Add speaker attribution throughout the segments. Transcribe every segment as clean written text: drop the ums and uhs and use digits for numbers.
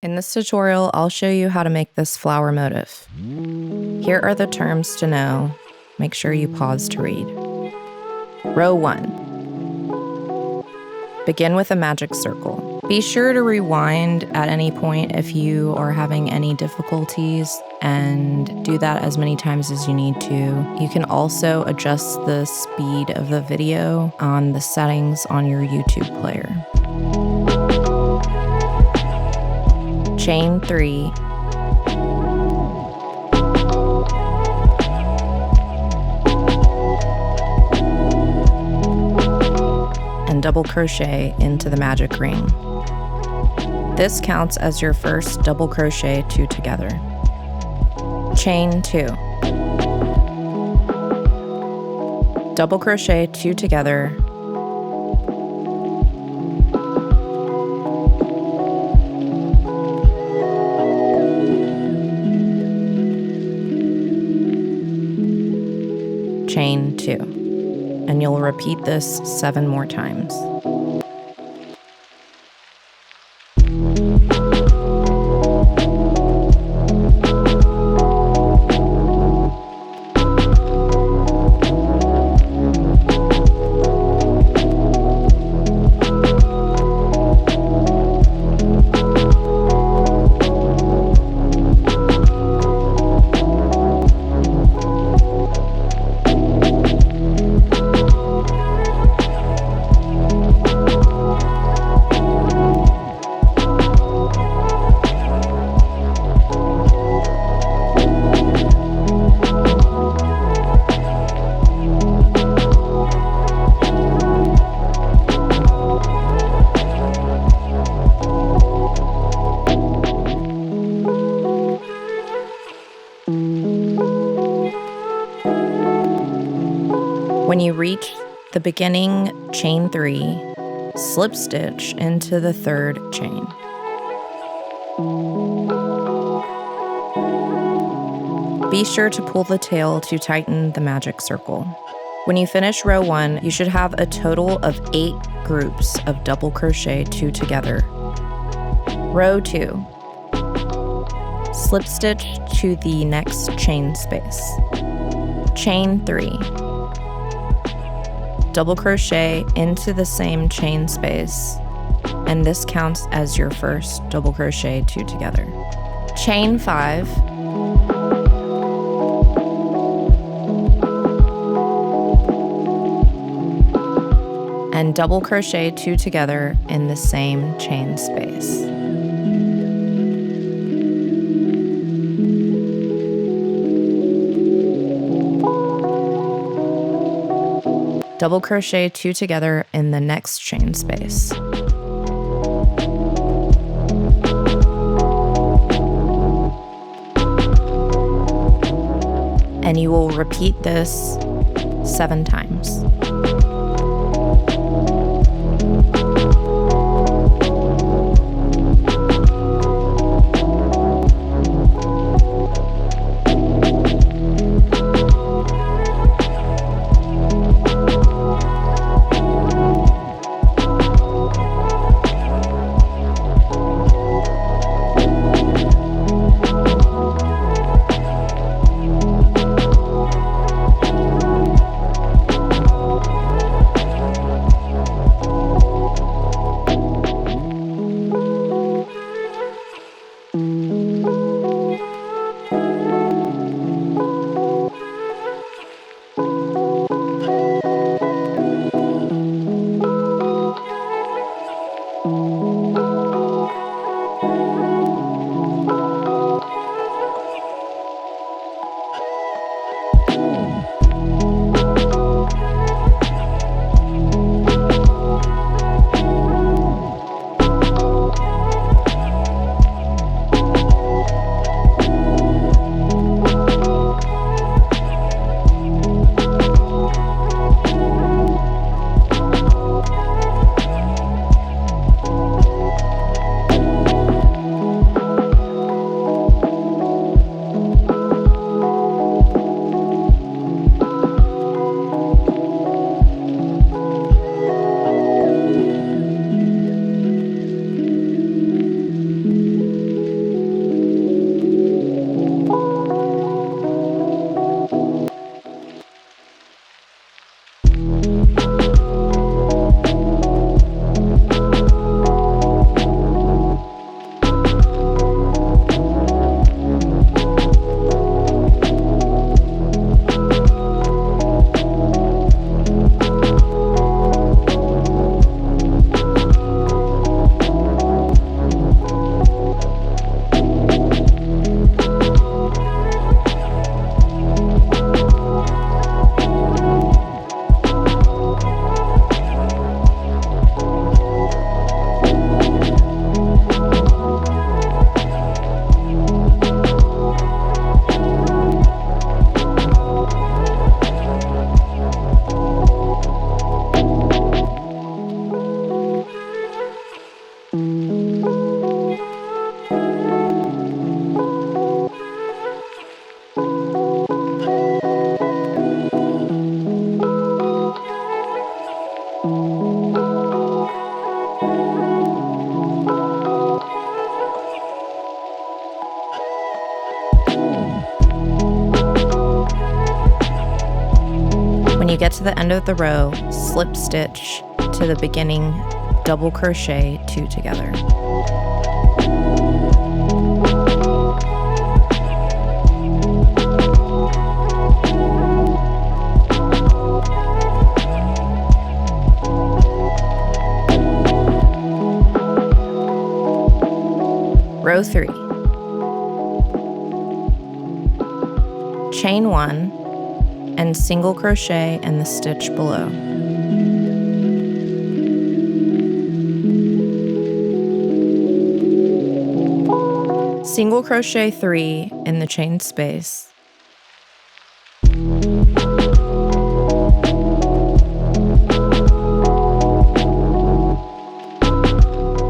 Speaker 1: In this tutorial, I'll show you how to make this flower motif. Here are the terms to know. Make sure you pause to read. Row 1. Begin with a magic circle. Be sure to rewind at any point if you are having any difficulties, and do that as many times as you need to. You can also adjust the speed of the video on the settings on your YouTube player. Chain 3, and double crochet into the magic ring. This counts as your first double crochet 2 together. Chain 2, double crochet 2 together, chain 2, and you'll repeat this 7 more times. When you reach the beginning chain 3, slip stitch into the 3rd chain. Be sure to pull the tail to tighten the magic circle. When you finish row 1, you should have a total of 8 groups of double crochet 2 together. Row 2. Slip stitch to the next chain space. Chain 3. Double crochet into the same chain space, and this counts as your first double crochet 2 together. Chain 5, and double crochet 2 together in the same chain space. Double crochet 2 together in the next chain space. And you will repeat this 7 times. you get to the end of the row, slip stitch to the beginning double crochet 2 together. Row 3. Chain 1 and single crochet in the stitch below. Single crochet 3 in the chain space.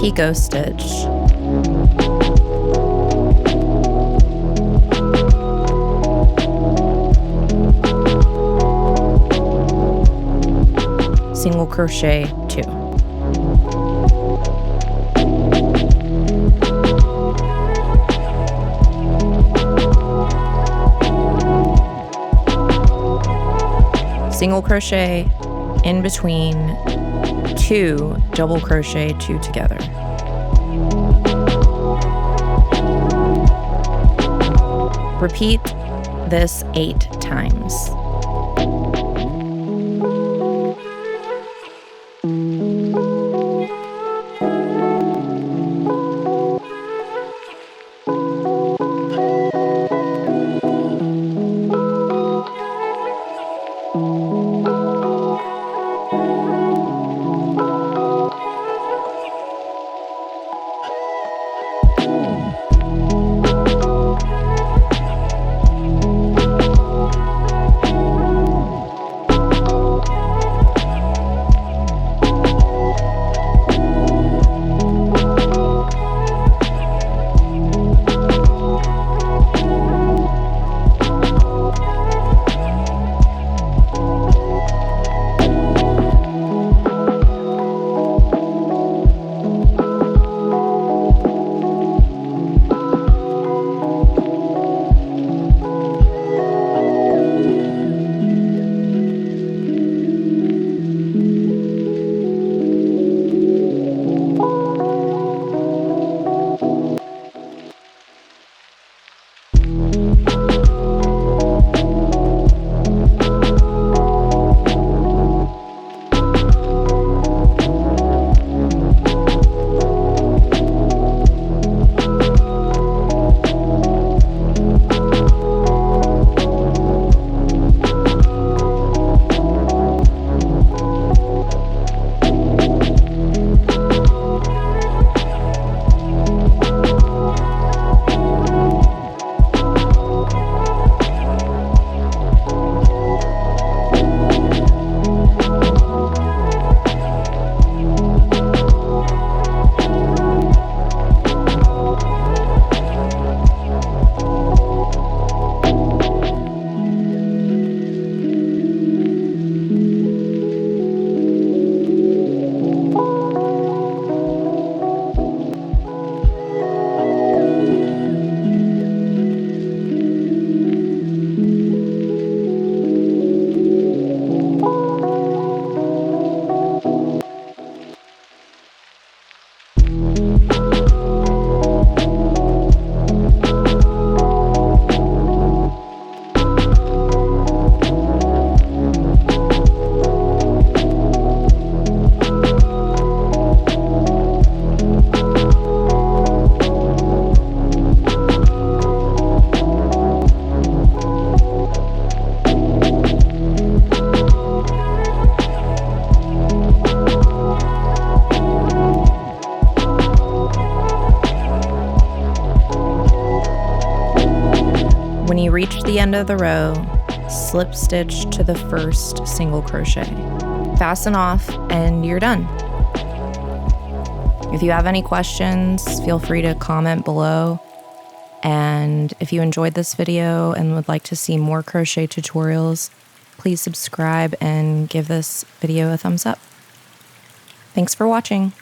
Speaker 1: Picot stitch. Single crochet 2. Single crochet in between 2 double crochet 2 together. Repeat this 8 times. When you reach the end of the row, slip stitch to the first single crochet. Fasten off and you're done. If you have any questions, feel free to comment below. And if you enjoyed this video and would like to see more crochet tutorials, please subscribe and give this video a thumbs up. Thanks for watching.